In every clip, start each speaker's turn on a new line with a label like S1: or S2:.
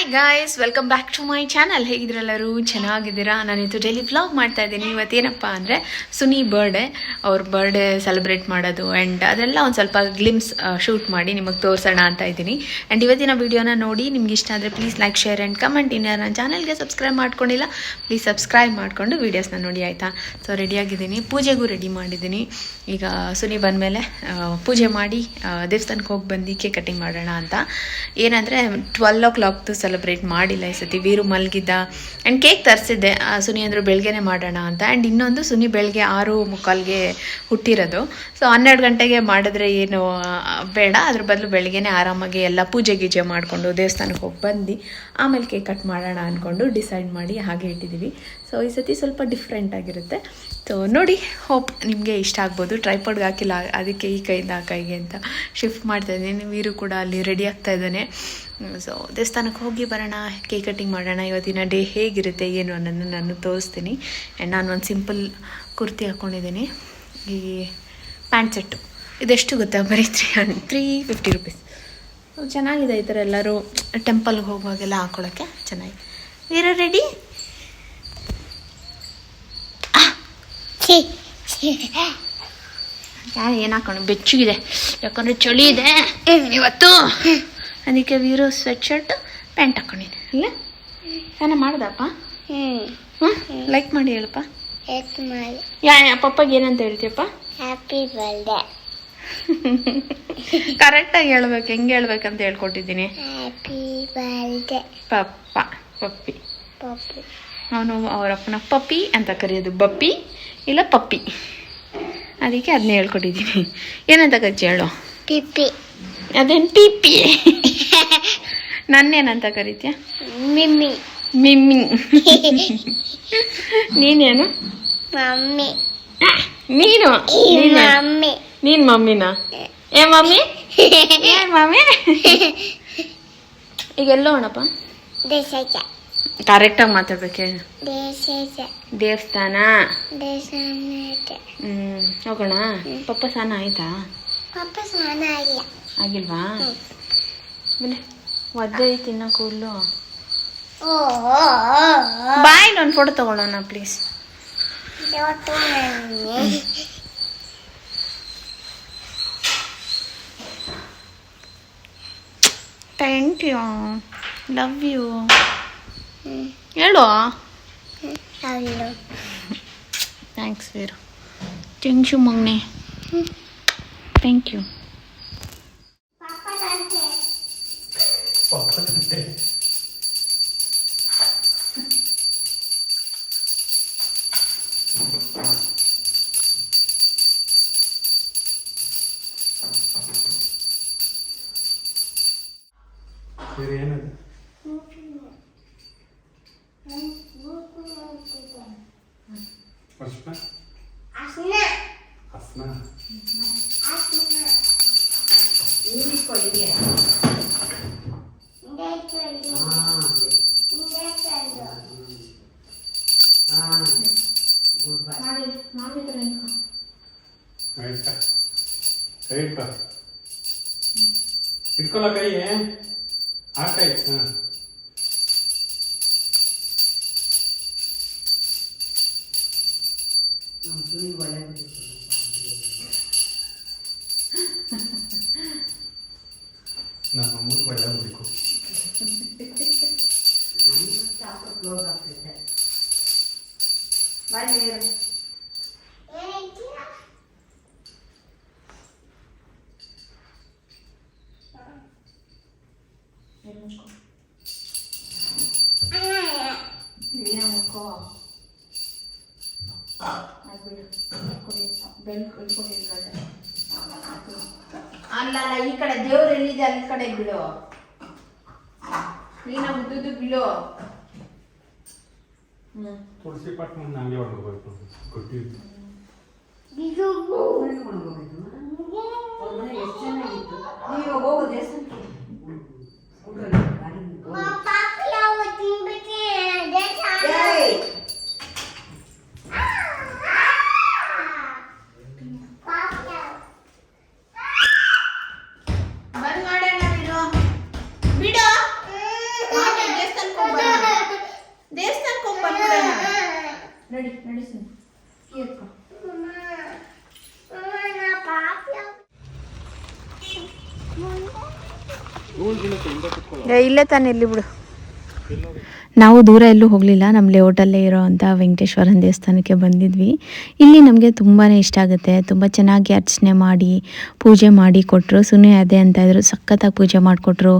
S1: Hi guys, welcome back to my channel. ಹೇಗಿದ್ರೆಲ್ಲರೂ ಚೆನ್ನಾಗಿದ್ದೀರಾ? ನಾನಿತ್ತು ಡೈಲಿ ವ್ಲಾಗ್ ಮಾಡ್ತಾ ಇದ್ದೀನಿ. ಇವತ್ತೇನಪ್ಪ ಅಂದರೆ ಸುನಿ ಬರ್ಡೇ, ಅವ್ರ ಬರ್ಡೇ ಸೆಲೆಬ್ರೇಟ್ ಮಾಡೋದು ಆ್ಯಂಡ್ ಅದೆಲ್ಲ ಒಂದು ಸ್ವಲ್ಪ ಗ್ಲಿಮ್ಸ್ ಶೂಟ್ ಮಾಡಿ ನಿಮಗೆ ತೋರಿಸೋಣ ಅಂತ ಇದ್ದೀನಿ. ಆ್ಯಂಡ್ ಇವತ್ತಿನ ವೀಡಿಯೋನ ನೋಡಿ ನಿಮ್ಗೆ ಇಷ್ಟ ಆದರೆ please like, share and comment. ಇನ್ನು ನನ್ನ ಚಾನಲ್ಗೆ ಸಬ್ಸ್ಕ್ರೈಬ್ ಮಾಡ್ಕೊಂಡಿಲ್ಲ ಪ್ಲೀಸ್ ಸಬ್ಸ್ಕ್ರೈಬ್ ಮಾಡಿಕೊಂಡು ವೀಡಿಯೋಸ್ನ ನೋಡಿ, ಆಯಿತಾ? ಸೊ ರೆಡಿಯಾಗಿದ್ದೀನಿ, ಪೂಜೆಗೂ ರೆಡಿ ಮಾಡಿದ್ದೀನಿ. ಈಗ ಸುನಿ ಬಂದಮೇಲೆ ಪೂಜೆ ಮಾಡಿ ದೇವಸ್ಥಾನಕ್ಕೆ ಹೋಗಿ ಬಂದು ಕೇಕ್ ಕಟ್ಟಿಂಗ್ ಮಾಡೋಣ ಅಂತ. ಏನಂದರೆ 12 o'clock ಸೆಲೆಬ್ರೇಟ್ ಮಾಡಿಲ್ಲ ಈ ಸತಿ. ವೀರು ಮಲಗಿದ್ದ ಆ್ಯಂಡ್ ಕೇಕ್ ತರಿಸಿದ್ದೆ. ಸುನಿ ಅಂದರು ಬೆಳಗ್ಗೆನೇ ಮಾಡೋಣ ಅಂತ. ಆ್ಯಂಡ್ ಇನ್ನೊಂದು ಸುನಿ ಬೆಳಗ್ಗೆ 6:45ಗೆ ಹುಟ್ಟಿರೋದು. ಸೊ 12 ಗಂಟೆಗೆ ಮಾಡಿದ್ರೆ ಏನು ಬೇಡ, ಅದ್ರ ಬದಲು ಬೆಳಗ್ಗೆನೇ ಆರಾಮಾಗಿ ಎಲ್ಲ ಪೂಜೆ ಗೀಜೆ ಮಾಡಿಕೊಂಡು ದೇವಸ್ಥಾನಕ್ಕೆ ಹೋಗಿ ಬಂದು ಆಮೇಲೆ ಕೇಕ್ ಕಟ್ ಮಾಡೋಣ ಅಂದ್ಕೊಂಡು ಡಿಸೈಡ್ ಮಾಡಿ ಹಾಗೆ ಇಟ್ಟಿದ್ದೀವಿ. ಸೊ ಈ ಸತಿ ಸ್ವಲ್ಪ ಡಿಫ್ರೆಂಟ್ ಆಗಿರುತ್ತೆ. ಸೊ ನೋಡಿ, ಹೋಪ್ ನಿಮಗೆ ಇಷ್ಟ ಆಗ್ಬೋದು. ಟ್ರೈಪಾಡ್ಗೆ ಹಾಕಿಲ್ಲ, ಅದಕ್ಕೆ ಈ ಕೈಯಿಂದ ಆ ಕೈಗೆ ಅಂತ ಶಿಫ್ಟ್ ಮಾಡ್ತಾಯಿದ್ದೀನಿ. ವೀರು ಕೂಡ ಅಲ್ಲಿ ರೆಡಿ ಆಗ್ತಾ ಇದ್ದಾನೆ. ಸೊ ದೇವಸ್ಥಾನಕ್ಕೆ ಹೋಗಿ ಬರೋಣ, ಕೇಕ್ ಕಟ್ಟಿಂಗ್ ಮಾಡೋಣ. ಇವತ್ತಿನ ಡೇ ಹೇಗಿರುತ್ತೆ ಏನು ಅನ್ನೋದನ್ನು ನಾನು ತೋರಿಸ್ತೀನಿ. ಆ್ಯಂಡ್ ನಾನು ಒಂದು ಸಿಂಪಲ್ ಕುರ್ತಿ ಹಾಕ್ಕೊಂಡಿದ್ದೀನಿ. ಈ ಪ್ಯಾಂಟ್ ಸೆಟ್ಟು ಇದೆಷ್ಟು ಗೊತ್ತಾ? ಬರೀ 350 rupees. ಚೆನ್ನಾಗಿದೆ. ಈ ಥರ ಎಲ್ಲರೂ ಟೆಂಪಲ್ಗೆ ಹೋಗುವಾಗೆಲ್ಲ ಹಾಕ್ಕೊಳ್ಳೋಕ್ಕೆ ಚೆನ್ನಾಗಿದೆ. ವೀರ ರೆಡಿ? ಯಾರು ಏನು ಹಾಕೊಂಡು ಬೆಚ್ಚಗಿದೆ, ಯಾಕಂದರೆ ಚಳಿ ಇದೆ ಇವತ್ತು. ಅದಕ್ಕೆ ವೀರು ಸ್ವೆಟ್ ಶರ್ಟ್ ಪ್ಯಾಂಟ್ ಹಾಕೊಂಡಿದ್ದೆ. ಇಲ್ಲ ಸ್ನಾನ ಮಾಡ್ದಪ್ಪ? ಲೈಕ್ ಮಾಡಿ ಹೇಳಪ್ಪ. ಪಪ್ಪಗೆ ಏನಂತ ಹೇಳ್ತೀಯಪ್ಪ? Happy birthday. ಕರೆಕ್ಟಾಗಿ ಹೇಳ್ಬೇಕು, ಹೆಂಗೆ ಹೇಳ್ಬೇಕಂತ ಹೇಳ್ಕೊಟ್ಟಿದ್ದೀನಿ. ಹ್ಯಾಪಿ ಬರ್ಡೇ ಪಪ್ಪ. ಪಪ್ಪಿ ಪಪ್ಪಿ. ಅವನು ಅವರಪ್ಪನ ಪಪ್ಪಿ ಅಂತ ಕರೆಯೋದು, ಬಪ್ಪಿ ಇಲ್ಲ ಪಪ್ಪಿ. ಅದಕ್ಕೆ ಅದನ್ನ ಹೇಳ್ಕೊಟ್ಟಿದ್ದೀನಿ. ಏನಂತ ಕಚ್ಚಿ ಹೇಳು? ಪಿಪ್ಪಿ. ಅದೇನು ಪಿಪ್ಪಿ? ನನ್ನೇನಂತ ಕರಿತೀಯ? ಮಿಮ್ಮಿ. ಮಿಮ್ಮಿ. ನೀನೇನು? ಮಮ್ಮಿ. ನೀನು ಮಮ್ಮಿ. ನೀನು ಮಮ್ಮಿನಾ? ಏ ಮಮ್ಮಿ, ಏನ್ ಮಮ್ಮಿ? ಈಗ ಎಲ್ಲೋ ಅಣ್ಣಪ್ಪ? ಕರೆಕ್ಟಾಗಿ ಮಾತಾಡ್ಬೇಕು. ಹೇಳು. ದೇವಸ್ಥಾನ. ಹೋಗೋಣ. ಪಪ್ಪ ಸ್ನಾನ ಆಯ್ತಾ? ಪಪ್ಪ ಸ್ನಾನ ಆಗಿಲ್ವಾ? ಬನ್ನಿ, ಒದ್ದೆ ತಿನ್ನ ಕೂದಲು. ಬಾಯಲ್ಲಿ ಒಂದು ಫೋಟೋ ತಗೊಳ್ಳೋಣ please. Thank you, love you ಹೇಳು. ಥ್ಯಾಂಕ್ಸ್ ವೀರು. ಥ್ಯಾಂಕ್ ಯು ಮಗ್ನೆ. Thank you.
S2: ಏನದು? ಇಟ್ಕೊಳ್ಳ ಕೈ ಆ ಕೈ. ನಮ್ಮ ಅಮ್ಮನ ಒಳ್ಳೆ ಹುಡುಕು. ಕ್ಲೋಸ್ ಆಗ್ತೈತೆ. ಬಾಯ್ ನೀರು.
S1: ಅಲ್ಲ ಈ ಕಡೆ ದೇವ್ರು ಎಲ್ಲಿದೆ ಅಲ್ಲಿ ಕಡೆ ಬಿಡು. ನೀನ ಮುದ್ದು ಬಿಡು.
S2: ತುಳಸಿ ಪಟ್ ಮುಂದೆ ಹಂಗೆ ಹೊಡ್ಕೋಬೇಕು. ಕೊಟ್ಟಿದ್ದು
S1: ಎಷ್ಟು ಚೆನ್ನಾಗಿತ್ತು. ನೀವು ಹೋಗು ದೇವಸ್ಥಾನಕ್ಕೆ. ಬಂದ್ ಮಾಡೋಣ ಬಿಡು. ಇಲ್ಲೇ ತಾನೇ ಇಲ್ಲಿ ಬಿಡು. ನಾವು ದೂರ ಎಲ್ಲೂ ಹೋಗಲಿಲ್ಲ, ನಮ್ಮ ಲೇಔಟಲ್ಲೇ ಇರೋ ಅಂಥ ವೆಂಕಟೇಶ್ವರನ ದೇವಸ್ಥಾನಕ್ಕೆ ಬಂದಿದ್ವಿ. ಇಲ್ಲಿ ನಮಗೆ ತುಂಬಾ ಇಷ್ಟ ಆಗುತ್ತೆ. ತುಂಬ ಚೆನ್ನಾಗಿ ಅರ್ಚನೆ ಮಾಡಿ ಪೂಜೆ ಮಾಡಿ ಕೊಟ್ಟರು. ಸುಮ್ಮನೆ ಅದೇ ಅಂತ ಇದ್ರು, ಸಖತ್ತಾಗಿ ಪೂಜೆ ಮಾಡಿಕೊಟ್ರು.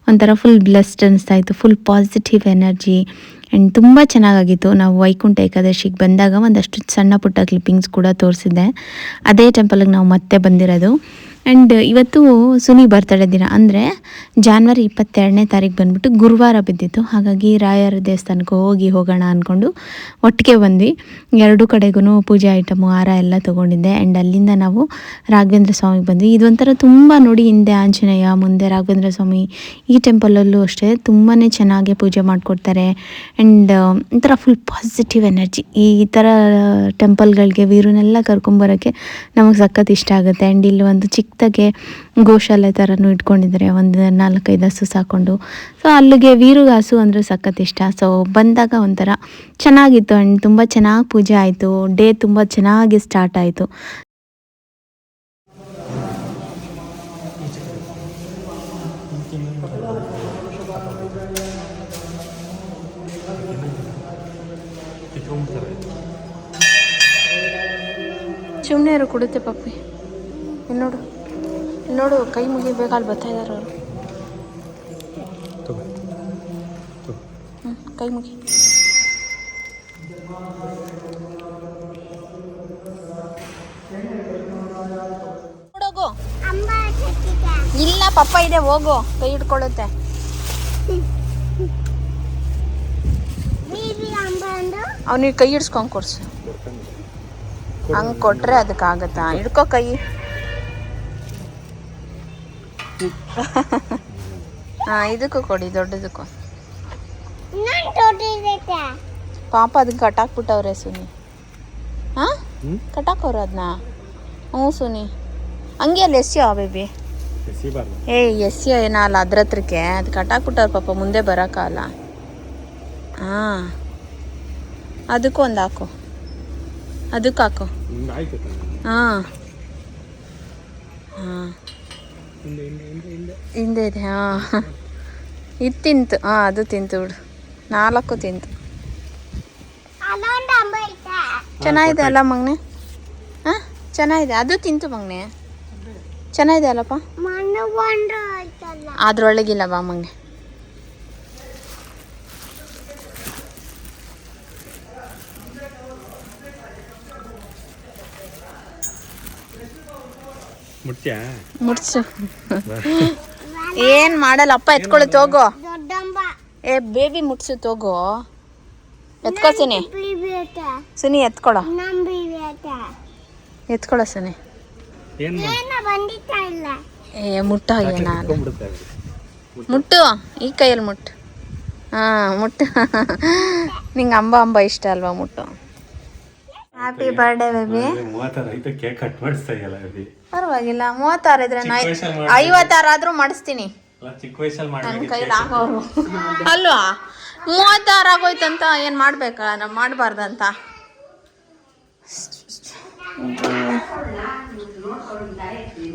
S1: ಒಂಥರ ಫುಲ್ ಬ್ಲೆಸ್ಡ್ ಅನಿಸ್ತಾಯಿತ್ತು, ಫುಲ್ ಪಾಸಿಟಿವ್ ಎನರ್ಜಿ ಆ್ಯಂಡ್ ತುಂಬ ಚೆನ್ನಾಗಾಗಿತ್ತು. ನಾವು ವೈಕುಂಠ ಏಕಾದಶಿಗೆ ಬಂದಾಗ ಒಂದಷ್ಟು ಸಣ್ಣ ಪುಟ್ಟ ಕ್ಲಿಪ್ಪಿಂಗ್ಸ್ ಕೂಡ ತೋರಿಸಿದ್ದೆ. ಅದೇ ಟೆಂಪಲ್ಗೆ ನಾವು ಮತ್ತೆ ಬಂದಿರೋದು. ಆ್ಯಂಡ್ ಇವತ್ತು ಸುನಿ ಬರ್ತಡೇ ದಿನ, ಅಂದರೆ ಜಾನ್ವರಿ 22ನೇ ತಾರೀಕು ಬಂದುಬಿಟ್ಟು ಗುರುವಾರ ಬಿದ್ದಿತ್ತು. ಹಾಗಾಗಿ ರಾಯರ ದೇವಸ್ಥಾನಕ್ಕೆ ಹೋಗೋಣ ಅಂದ್ಕೊಂಡು ಒಟ್ಟಿಗೆ ಬಂದ್ವಿ. ಎರಡೂ ಕಡೆಗೂ ಪೂಜೆ ಐಟಮು ಹಾರ ಎಲ್ಲ ತೊಗೊಂಡಿದ್ದೆ. ಆ್ಯಂಡ್ ಅಲ್ಲಿಂದ ನಾವು ರಾಘವೇಂದ್ರ ಸ್ವಾಮಿಗೆ ಬಂದ್ವಿ. ಇದೊಂಥರ ತುಂಬ ನೋಡಿ, ಹಿಂದೆ ಆಂಜನೇಯ, ಮುಂದೆ ರಾಘವೇಂದ್ರ ಸ್ವಾಮಿ. ಈ ಟೆಂಪಲಲ್ಲೂ ಅಷ್ಟೇ ತುಂಬಾ ಚೆನ್ನಾಗಿ ಪೂಜೆ ಮಾಡಿಕೊಡ್ತಾರೆ. ಆ್ಯಂಡ್ ಒಂಥರ ಫುಲ್ ಪಾಸಿಟಿವ್ ಎನರ್ಜಿ. ಈ ಥರ ಟೆಂಪಲ್ಗಳಿಗೆ ವೀರನ್ನೆಲ್ಲ ಕರ್ಕೊಂಬರೋಕ್ಕೆ ನಮಗೆ ಸಖತ್ ಇಷ್ಟ ಆಗುತ್ತೆ. ಆ್ಯಂಡ್ ಇಲ್ಲಿ ಒಂದು ಚಿಕ್ಕದಾಗೆ ಗೋಶಾಲೆ ಥರನೂ ಇಟ್ಕೊಂಡಿದ್ದಾರೆ, ಒಂದು 4-5 ಹಸು ಸಾಕೊಂಡು. ಸೊ ಅಲ್ಲಿಗೆ ವೀರಿಗೆ ಹಸು ಅಂದರೆ ಸಖತ್ ಇಷ್ಟ. ಸೊ ಬಂದಾಗ ಒಂಥರ ಚೆನ್ನಾಗಿತ್ತು. ಆ್ಯಂಡ್ ತುಂಬ ಚೆನ್ನಾಗಿ ಪೂಜೆ ಆಯಿತು. ಡೇ ತುಂಬ ಚೆನ್ನಾಗಿ ಸ್ಟಾರ್ಟ್ ಆಯಿತು. ಸುಮ್ಮನೆ ಇರು, ಕೊಡುತ್ತೆ ಪಪ್ಪಿ. ನೋಡು ನೋಡು, ಕೈ ಮುಗಿಬೇಕಾಲ್ ಬರ್ತಾ ಇದ್ದಾರೆ ಅವರು. ಕೈ ಮುಗಿ. ನೋಡೋಗು, ಇಲ್ಲ ಪಪ್ಪ ಇದೆ, ಹೋಗು. ಕೈ ಹಿಡ್ಕೊಳ್ಳುತ್ತೆ. ಅವನಿಗೆ ಕೈ ಹಿಡ್ಸ್ಕೊಂಡು ಕೊಡ್ಸು. ಹಂಗೆ ಕೊಟ್ರೆ ಅದಕ್ಕಾಗತ್ತಾ? ಹಿಡ್ಕೊ ಕೈ. ಹಾಂ, ಇದಕ್ಕೂ ಕೊಡಿ, ದೊಡ್ಡದಕ್ಕೂ. ಪಾಪ ಅದಕ್ಕೆ ಕಟ್ಟಾಕ್ಬಿಟ್ಟವ್ರೆ ಸುನಿ. ಹಾಂ, ಕಟ್ಟಾಕವ್ರು ಅದನ್ನ. ಹ್ಞೂ ಸುನಿ, ಹಂಗೆ ಅಲ್ಲಿ ಎಸ್ಯೋ ಬೇಬಿ. ಎಸ್ಯೋ ಏನಲ್ಲ ಅದ್ರ ಹತ್ರಕ್ಕೆ, ಅದು ಕಟ್ಟಾಕ್ಬಿಟ್ಟವ್ರು ಪಾಪ, ಮುಂದೆ ಬರೋಕ್ಕಲ್ಲ. ಹಾಂ, ಅದಕ್ಕೂ ಒಂದು ಹಾಕು, ಅದಕ್ಕೆ ಹಾಕು. ಹಾಂ ಹಾಂ, ಹಿಂದೆ ಇದೆ. ಹಾಂ, ಇದು ತಿಂತು. ಹಾಂ, ಅದು ತಿಂತು ಬಿಡು. 4 ತಿಂತು. ಚೆನ್ನಾಗಿದೆ ಅಲ್ಲ ಮಗನೆ? ಹಾಂ, ಚೆನ್ನಾಗಿದೆ. ಅದು ತಿಂತು ಮಗನೆ, ಚೆನ್ನಾಗಿದೆ ಅಲ್ಲಪ್ಪ. ಅದ್ರೊಳಗಿಲ್ಲ ಬಾ ಮಗನೆ. ಮುಟ್ಸು. ಏನ್ ಮಾಡಲ್ಲ ಅಪ್ಪ, ಎತ್ಕೊಳ್ಳು ಹೋಗೋ. ಏ ಬೇಬಿ ಮುಟ್ಸು ಹೋಗೋ. ಎತ್ಕೊ ಸುನಿ. ಸುನಿ ಎತ್ಕೊಳ, ಎತ್ಕೊಳ ಸುನಿ. ಏ ಮುಟ್ಟ ಮುಟ್ಟು, ಈ ಕೈಯಲ್ಲಿ ಮುಟ್ಟು. ಹಾಂ, ಮುಟ್ಟು. ನಿಂಗೆ ಅಂಬ ಇಷ್ಟ ಅಲ್ವಾ? ಮುಟ್ಟು. Happy birthday baby.
S2: 36 cake cut ಮಾಡಿಸ್ತಾ ಇದೆಯಲ್ಲ ಬೇಬಿ.
S1: ಪರವಾಗಿಲ್ಲ, 36 ಇದ್ರೆ 56 ಆದ್ರೂ ಮಾಡಿಸ್ತೀನಿ.
S2: ಚಿಕ್ಕ ವಯಸ್ಸಲ್ಲಿ
S1: ನನ್ನ ಕೈಲಿ ಆಗೋರು ಅಲ್ವಾ? 36 ಆಗೋಯ್ತಂತ ಏನು ಮಾಡ್ಬೇಕಾ? ನಾವು ಮಾಡಬಾರ್ದಂತ.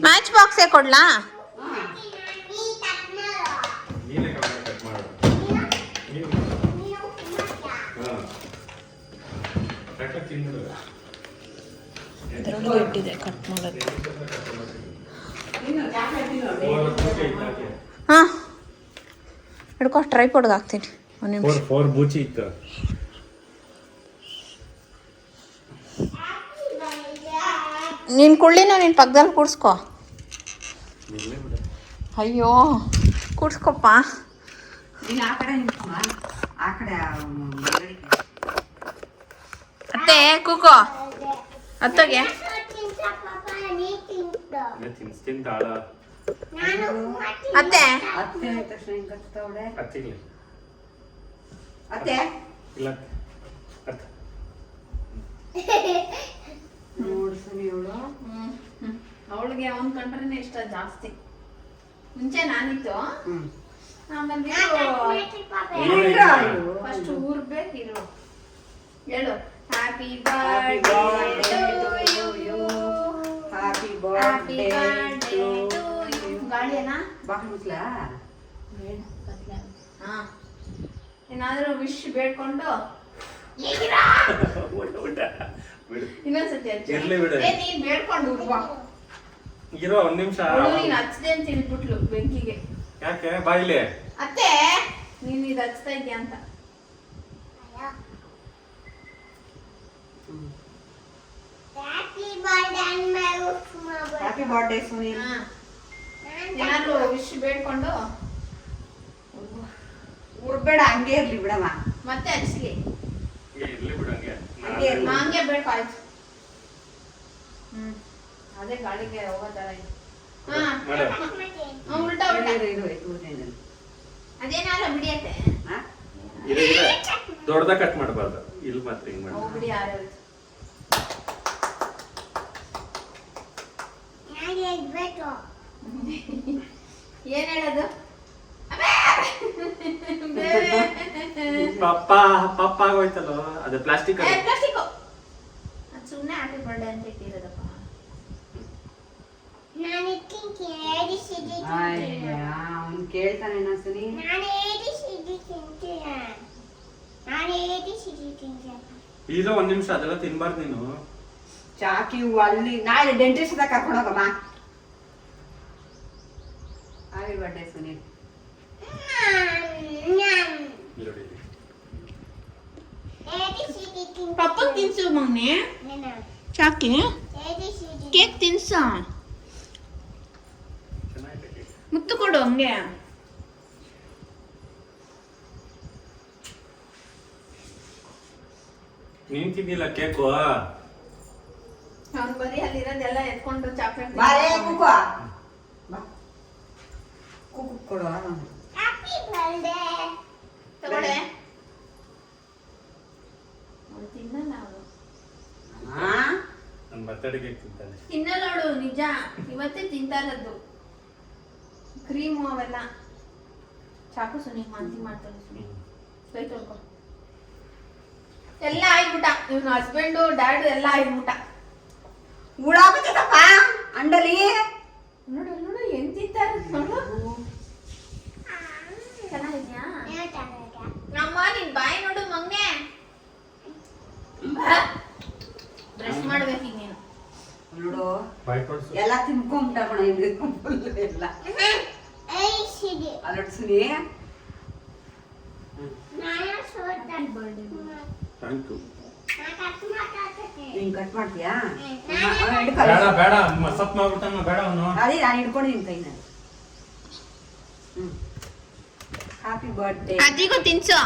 S1: ಮ್ಯಾಚ್ ಬಾಕ್ಸೇ ಕೊಡ್ಲಾ? ಇದರೊಳಗೆ ಇಟ್ಟಿದೆ ಕಟ್ ಮಾಡೋದು. ಹಾಂ, ಹಿಡ್ಕೊ, ಟ್ರೈಪಾಡ್ಗೆ ಹಾಕ್ತೀನಿ. ಒಂದು ನಿಮಿಷ.
S2: 4 ಬೂಚಿ ಇತ್ತು.
S1: ನೀನು ಕುಳ್ಳಿನ ನಿನ್ನ ಪಕ್ಕದಲ್ಲಿ ಕೂಡ್ಸ್ಕೊ. ಅಯ್ಯೋ, ಕೂಡ್ಸ್ಕೊಪ್ಪ. ಅತ್ತೆ ಕೂಕೋ, ಅತ್ತಗೆ ಅತ್ತೆ. ಅವಳಿಗೆ ಅವನ್ ಕಂಡ್ರೆ ಇಷ್ಟ ಜಾಸ್ತಿ. ಮುಂಚೆ ನಾನಿತ್ತು, ಆಮೇಲೆ ಫಸ್ಟ್ ಊರ್ಬೇಕು. ಇರು, ಹೇಳು. Happy birthday to you, happy birthday to you. ಗಾಳಿಯನಾ ಬಾ ಮುಸ್ಲಾ. ಹಾಂ ಏನಾದರೂ ವಿಶ್ ಬೇಡ್ಕೊಂಡು ಇನ್ನೊಂದ್ಸತಿ
S2: ಇರ್ಲಿ ಬಿಡು.
S1: ನೀನ್ ಬೇಡ್ಕೊಂಡು ಬಾ.
S2: ಇರೋ ಒಂದ್ ನಿಮಿಷ.
S1: ನೀನ್ ಹಚ್ಚದೆ ಅಂತ ಹೇಳ್ಬಿಟ್ಲು ಬೆಂಕಿಗೆ.
S2: ಯಾಕೆ ಬಾಯಿಲೆ
S1: ಅತ್ತೆ ನೀನ್ ಇದು ಹಚ್ತಾ ಇದ್ಯಾ ಅಂತ.
S3: Happy birthday Sunil.
S1: ಏನಾದ್ರು ವಿಶ್ ಬೇಡ್ಕೊಂಡು
S3: ಉರ್ಬೇಡ, ಹಂಗೆ ಇರ್ಲಿ ಬಿಡಮ್ಮ.
S1: ಮತ್ತೆ ಹಚ್ಲಿ.
S2: ಇರ್ಲಿ ಬಿಡು ಹಂಗೆ.
S1: ಹಂಗೆ ಬೇಡ್ಕೊ ಆಯ್ತು. ಅದೇ ಗಾಳಿಗೆ ಹೋಗೋ ತರ ಇದೆ. ಉಲ್ಟಾ ಉಲ್ಟಾ ಅದೇನಲ್ಲ ಬಿಡಿಯತ್ತೆ.
S2: ದೊಡ್ಡದಾಗ ಕಟ್ ಮಾಡಬಾರ್ದು, ಇಲ್ಲಿ ಮಾತ್ರ ಹಿಂಗ್ ಮಾಡಿ.
S1: ಬಿಡಿ ಯಾರು ಏನ್ ಹೇಳೋದು?
S2: ಪಪ್ಪ ಪಪ್ಪ ಆಗೋಯ್ತಲ್ಲ, ಅದು ಪ್ಲಾಸ್ಟಿಕ್.
S1: ಪ್ಲಾಸ್ಟಿಕ್ ಸುಮ್ಮನೆ ಹ್ಯಾಪಿ ಬರ್ಡೇ ಅಂತ ಇಟ್ಟಿರೋದಪ್ಪ.
S3: ಅವ್ನು ಕೇಳ್ತಾನೆ ಸುನಿ.
S2: ಈಗ ಒಂದ್ ನಿಮಿಷ ಅದೆಲ್ಲ ತಿನ್ಬಾರ್ದು ನೀನು.
S3: ಚಾಕಿ ಅಲ್ಲಿ ನಾಳೆ ಡೆಂಟಿಸ್ಟ್ ಹತ್ರ ಕರ್ಕೊಂಡು ಹೋಗಮ್ಮ. Happy birthday Sunil.
S1: ಪಪ್ಪ ತಿನ್ಸು ಮಗ್ನೆ, ಚಾಕಿ ಕೇಕ್ ತಿನ್ಸ, ಮುತ್ತು ಕೊಡು ಹಂಗೆ.
S2: ನೀನ್ ತಿಂದಿಲ್ಲ ಕೇಕು.
S1: ಅವ್ನು ಬರೀ ಅಲ್ಲಿರೋದೆಲ್ಲ ಎತ್ಕೊಂಡು ಚಾಕ್ಲೇಟ್
S3: ಬಾರೇ ಕುಕ್ಕು. ಕುಕ್ಕು ಕೊಡು.
S1: ತಗೊಳ್ಳೆ. ತಿನ್ನಲ್ಲ ಅವಳು.
S2: ನನ್ ಬರ್ತಡೆಗೆ ತಿಂತಾನೆ.
S1: ತಿನ್ನಲ್ಲ ಅವಳು, ನಿಜ. ಇವತ್ತೇ ತಿಂತಾ ಇರೋದು ಕ್ರೀಮು ಅವೆಲ್ಲ. ಚಾಕು ಸುನಿ ಮಾಂತಿ ಮಾಡ್ತಾನೆ. ಸುನಿ ಕೈ ತೊಳ್ಕೊ. ಎಲ್ಲ ಆಯ್ಬಿಟ್ಟ, ಇವ್ನ ಹಸ್ಬೆಂಡು ಡ್ಯಾಡು ಎಲ್ಲ ಆಯ್ಬಿಟ್ಟ.
S3: ಉಳಾಗುತ್ತಪ್ಪ ಅಂಡಲಿ.
S1: ನೋಡು ನೋಡು ಹೆಂಗ್ ತಿಂತಾರ ನೋಡು. ಚೆನ್ನಾಗಿದ್ಯಾ ನಮ್ಮ ನಿನ್ ಬಾಯಿ ನೋಡು ಮಗ್ನೆ. ಬ್ರಷ್ ಮಾಡ್ಬೇಕು ನೀನು.
S3: ನೋಡು
S2: ಬಾಯ್ ಕೊಡ್ಸು.
S3: ಎಲ್ಲ ತಿನ್ಕೊಂಬಿಟ್ಟ ಎಲ್ಲ. ಅಲ್ಲೊಟ್ಟು ಸುನಿ.
S2: Thank you.
S3: ನೀನ್ ಕಟ್ ಮಾಡ್ತೀಯಾ?
S2: ಬೇಡ ಬೇಡ, ಮಸಪ್ ಮಾಡ್ಬಿಡ್ತಾನ. ಬೇಡ ಅವನು.
S3: ಅದೇ ನಾನು ಹಿಡ್ಕೊಂಡಿದ್ದೀನಿ ಕೈನ. Happy birthday.
S1: ಅಜ್ಜಿಗೂ ತಿನ್ಸು,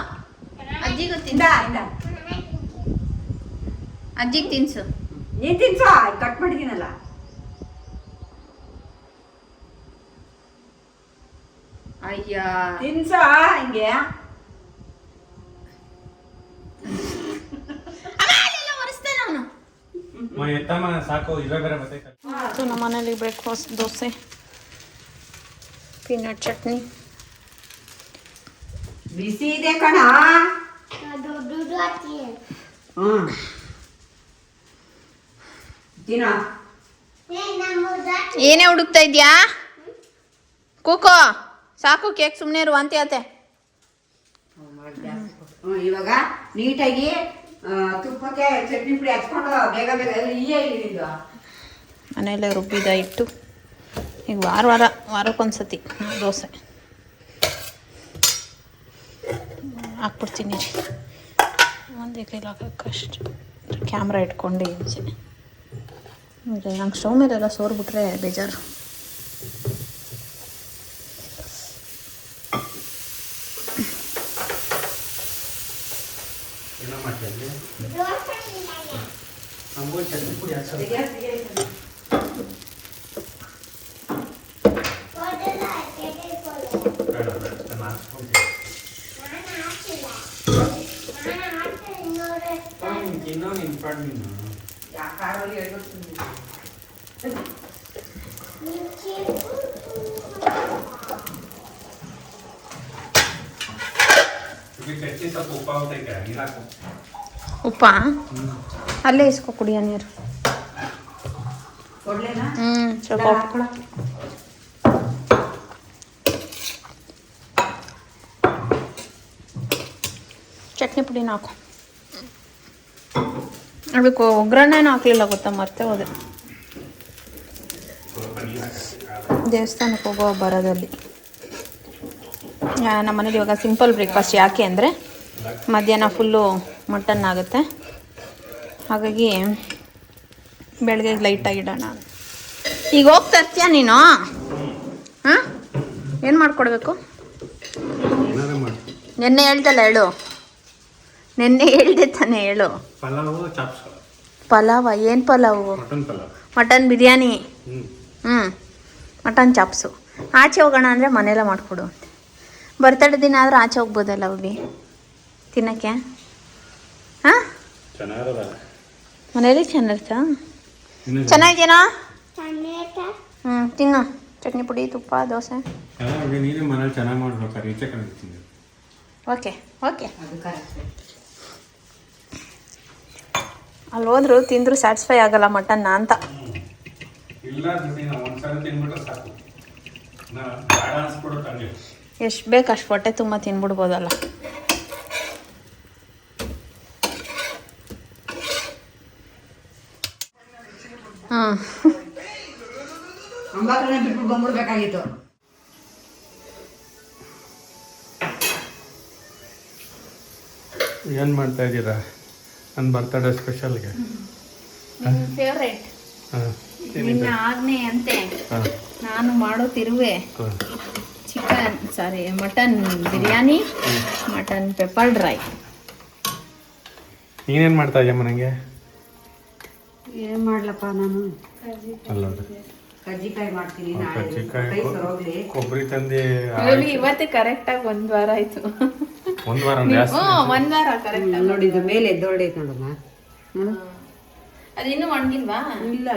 S1: ಅಜ್ಜಿಗೂ
S3: ಇಂದ
S1: ತಿನ್ಸ,
S3: ಇಂದ
S1: ಅಜ್ಜಿಗೆ ತಿನ್ಸು.
S3: ನೀನ್ ತಿನ್ಸೋ, ಕಟ್ ಮಾಡಿದ್ದೀನಲ್ಲ.
S1: ಅಯ್ಯ
S3: ತಿನ್ಸೋ ಹಿಂಗೆ.
S1: ಒರೆಸ್ತಾನ ಅವನು.
S2: ಎತ್ತಮ್ಮ ಸಾಕು, ಇರೋ ಬೇರೆ ಬರ್ತೈತೆ.
S1: ನಮ್ಮ ಮನೇಲಿ ಬ್ರೇಕ್ಫಾಸ್ಟ್ ದೋಸೆ, ಪೀನಟ್ ಚಟ್ನಿ.
S3: ಬಿಸಿ ಇದೆ ಕಣ. ತಿನ್ನೋ.
S1: ಏನೇ ಹುಡುಕ್ತಾ ಇದ್ಯಾ ಕೂಕೋ? ಸಾಕು ಕೇಕ್, ಸುಮ್ಮನೆ ಇರು, ವಾಂತಿ ಆತೆ.
S3: ಇವಾಗ ನೀಟಾಗಿ ತುಪ್ಪಕ್ಕೆ ಚಟ್ನಿ ಪುಡಿ ಹಚ್ಕೊಂಡು ಬೇಗ ಬೇಗ ಇಲ್ಲಿದ್ದು
S1: ಮನೆಯಲ್ಲೇ ರುಬ್ಬಿದ ಇಟ್ಟು ಈಗ ವಾರಕ್ಕೊಂದ್ಸತಿ ದೋಸೆ ಹಾಕ್ಬಿಡ್ತೀನಿ. ಒಂದೇ ಕೈಲಿ ಹಾಕೋಕ್ಕಷ್ಟು ಕ್ಯಾಮ್ರಾ ಇಟ್ಕೊಂಡು ಈಚೆ. ನಂಗೆ ಸ್ಟವ್ ಮೇಲೆಲ್ಲ ಸೋರ್ಬಿಟ್ರೆ ಬೇಜಾರು.
S2: ಏನೋ ಮಾಡ್ತೀವಿ. ನಮಗೂ ಚಟ್ನಿ ಪುಡಿ ಹಾಕ್ಸೋದು. ಬೇಡ ಬೇಡ, ನಾನು ಹಾಕ್ಸ್ಕೊಂತೀನಿ. ಇನ್ನೂ ನಿನ್ ಪಾಡ್ ನೀನು.
S3: ಯಾಕಾಗಲಿ ಹೇಳ್ಬಿಡ್ತೀನಿ.
S2: ಚಟ್ನಿ ಸ್ವಲ್ಪ ಉಪ್ಪ ಆಗ್ತೈತೆ, ನೀರು ಹಾಕು.
S1: ಉಪ್ಪ ಅಲ್ಲೇ ಇಸ್ಕೊ, ಕುಡಿಯೋ ನೀರು.
S3: ಕೊಡ್ಲೇನಾ?
S1: ಸ್ವಲ್ಪ ಉಪ್ಪು. ಚಟ್ನಿ ಪುಡಿನ ಹಾಕು. ಅದಕ್ಕೆ ಒಗ್ಗರಣೆನೂ ಹಾಕಲಿಲ್ಲ ಗೊತ್ತಾ, ಮರ್ತೆ ಹೋದೆ ದೇವಸ್ಥಾನಕ್ಕೆ ಹೋಗೋ ಬರೋದಲ್ಲಿ. ನಮ್ಮ ಮನೇಲಿ ಇವಾಗ ಸಿಂಪಲ್ ಬ್ರೇಕ್ಫಾಸ್ಟ್. ಯಾಕೆ ಅಂದರೆ ಮಧ್ಯಾಹ್ನ ಫುಲ್ಲು ಮಟನ್ ಆಗುತ್ತೆ, ಹಾಗಾಗಿ ಬೆಳಗ್ಗೆ ಲೈಟಾಗಿ ಇಡೋಣ. ಈಗ ಹೋಗ್ತಾ ಇರ್ತೀಯ ನೀನು? ಹಾಂ, ಏನು ಮಾಡಿಕೊಡ್ಬೇಕು? ನೆನ್ನೆ ಹೇಳ್ದಲ್ಲ, ಹೇಳು. ನೆನ್ನೆ ಹೇಳ್ದೆ ತಾನೇ, ಹೇಳು.
S2: ಪಲಾವು ಚಾಪ್ಸ್.
S1: ಪಲಾವ? ಏನು pulao?
S2: Mutton pulao.
S1: Mutton biryani. Mutton chops. ಆಚೆ ಹೋಗೋಣ ಅಂದರೆ ಮನೆಯಲ್ಲ ಮಾಡಿಕೊಡು ಅಂತೆ. ಬರ್ತಡೇ ದಿನ ಆದರೂ ಆಚೆ ಹೋಗ್ಬೋದಲ್ಲ ಅವಿ ತಿನ್ನೋಕ್ಕೆ? ಹಾಂ,
S2: ಚೆನ್ನಾಗಿರಲ್ಲ
S1: ಮನೇಲಿ ಚೆನ್ನಾಗಿರ್ತಾ? ಚೆನ್ನಾಗಿದ್ದೀನಾ? ತಿನ್ನು. ಚಟ್ನಿ ಪುಡಿ, ತುಪ್ಪ, ದೋಸೆ.
S2: ನೀನೇ ಮನೇಲಿ ಚೆನ್ನಾಗಿ ಮಾಡ್ಬೇಕಾದ್ರೆ ಈಚೆ ಕಳಿಸ್ತೀನಿ.
S1: Okay okay.
S3: ಅದು ಕರೆಕ್ಟ್.
S1: ಅಲ್ಲಿ ಹೋದ್ರು ತಿಂದರೂ ಸ್ಯಾಟಿಸ್ಫೈ ಆಗಲ್ಲ ಮಟನ್ನ ಅಂತ.
S2: ಇಲ್ಲ ನೀನು ಒಂದ್ಸಲ ತಿನ್ಬಿಟ್ರೆ ಸಾಕು, ಬೇಡ ಅನ್ಸ್ಬಿಡುತ್ತೆ ಹಂಗೆ.
S1: ಎಷ್ಟು ಬೇಕು ಅಷ್ಟು ಹೊಟ್ಟೆ ತುಂಬ ತಿನ್ಬಿಡ್ಬೋದಲ್ಲ. ಹಾಂ,
S3: ಅಂಬಾಕರನ್ನ ಬಿಟ್ಬಿಟ್ಟು ಬಂದ್ಬಿಡ್ಬೇಕಾಗಿತ್ತು.
S2: ಏನು ಮಾಡ್ತಾ ಇದ್ದೀರಾ ನನ್ನ ಬರ್ತಡೇ ಸ್ಪೆಷಲ್ಗೆ?
S1: ನಿಮ್ಮ ಫೇವ್ರೇಟ್
S2: ಹಾಂ,
S1: ನಿನ್ನ ಆಜ್ಞೆ ಅಂತೆ ನಾನು ಮಾಡೋ ತಿರುವೆ ಚಿಕನ್, ಸಾರಿ mutton biryani, mutton pepper dry.
S2: ನೀನೇನು ಮಾಡ್ತಾ ಇದೆಯಮ್ಮ ನನಗೆ?
S3: ಏನು ಮಾಡ್ಲಪ್ಪ ನಾನು?
S2: ಅಲ್ಲ,
S3: ಕಜ್ಜಿಕಾಯಿ ಮಾಡ್ತೀನಿ ನಾಳೆ.
S2: ಕಜ್ಜಿಕಾಯಿ,
S3: ಕೈ ಸರೋಗ್ಲಿ.
S2: ಕೊಬ್ಬರಿ ತಂದು
S1: ಇವತ್ತೇ ಕರೆಕ್ಟಾಗಿ 1 ವಾರ ಆಯ್ತು.
S2: ಒಂದು ವಾರ ಜಾಸ್ತಿ.
S1: 1 ವಾರ ಕರೆಕ್ಟ್.
S3: ನೋಡಿ ಇದು ಮೇಲೆ ಎದ್ದೊಳ್ದೈತೆ ನೋಡಮ್ಮ.
S1: ಅದಿನ್ನೂ ಒಣಗಿಲ್ವಾ?
S3: ಇಲ್ಲ,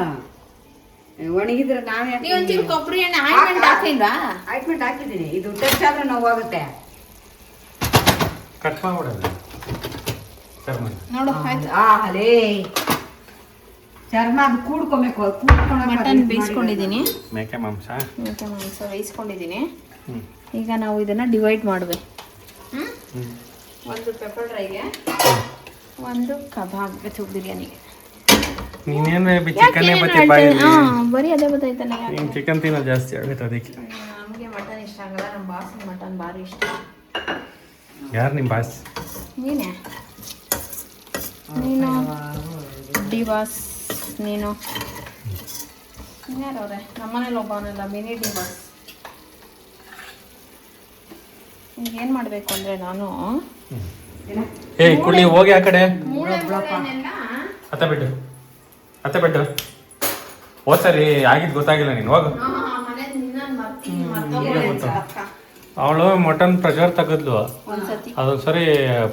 S3: ಒಣಗಿದ್ರೆ ನಾವೇ
S1: ನೀವು ಒಂಚೂರು ಕೊಬ್ಬರಿ ಎಣ್ಣೆ ಆಯಿಂಟ್ಮೆಂಟ್ ಹಾಕಿಲ್ವಾ?
S3: ಆಯಿಂಟ್ಮೆಂಟ್ ಹಾಕಿದ್ದೀನಿ. ಇದು ಟಚ್ ಆದ್ರೆ ನೋವಾಗುತ್ತೆ.
S2: ಕಟ್ ಮಾಡ್ಬಿಡೋದು ಚರ್ಮ.
S1: ನೋಡು ಆಯ್ತು.
S3: ಅಲೇ ಚರ್ಮ ಅದು ಕೂಡ್ಕೊಬೇಕು.
S1: ಮಟನ್ ಬೇಯಿಸ್ಕೊಂಡಿದ್ದೀನಿ,
S2: ಮೇಕೆ ಮಾಂಸ.
S1: ಮೇಕೆ ಮಾಂಸ ಬೇಯಿಸ್ಕೊಂಡಿದ್ದೀನಿ. ಈಗ ನಾವು ಇದನ್ನ ಡಿವೈಡ್ ಮಾಡುವೆ. ಒಂದು ಪೆಪ್ಪರ್ ಡ್ರೈಗೆ, ಒಂದು ಕಬಾಬ್ ಬಿರಿಯಾನಿಗೆ.
S2: ನೀನೇನು ಚಿಕನ್ನೇ ಬತ್ತಿ ಬಾಯಲ್ಲಿ.
S1: ಬರೀ ಅದೇ ಗೊತ್ತಾಯ್ತಲ್ಲ.
S2: ನೀನು ಚಿಕನ್ ತಿನ್ನೋದು ಜಾಸ್ತಿ ಆಗುತ್ತೆ ಅದಕ್ಕೆ.
S1: ನಮಗೆ ಮಟನ್ ಇಷ್ಟ ಆಗಲ್ಲ, ನಮ್ಮ ಬಾಸ್ ಮಟನ್ ಭಾರಿ ಇಷ್ಟ.
S2: ಯಾರು ನಿಮ್ಮ ಬಾಸ್?
S1: ನೀನೇ, ನೀನು ಡಿ ಬಾಸ್. ನೀನು ಯಾರವ್ರೆ? ನಮ್ಮನೇಲಿ ಒಬ್ಬವನಲ್ಲ, ಮಿನಿ ಡಿ ಬಾಸ್. ಈಗ ಏನು ಮಾಡಬೇಕು ಅಂದರೆ ನಾನು
S2: ಏಯ್ ಕುಳ್ಳಿ ಹೋಗಿ ಆ ಕಡೆ.
S1: ಮೂಳೆನೆಲ್ಲ
S2: ಅತ್ತೆ ಬಿಟ್ಟು ಹೋದ್ ಸರಿ ಆಗಿದ್ದು ಗೊತ್ತಾಗಿಲ್ಲ ನೀನು. ಹೋಗು. ಅವಳು ಮಟನ್ ಪ್ರೆಷರ್ ತೆಗೆದ್ಲು, ಅದೊಂದು ಸರಿ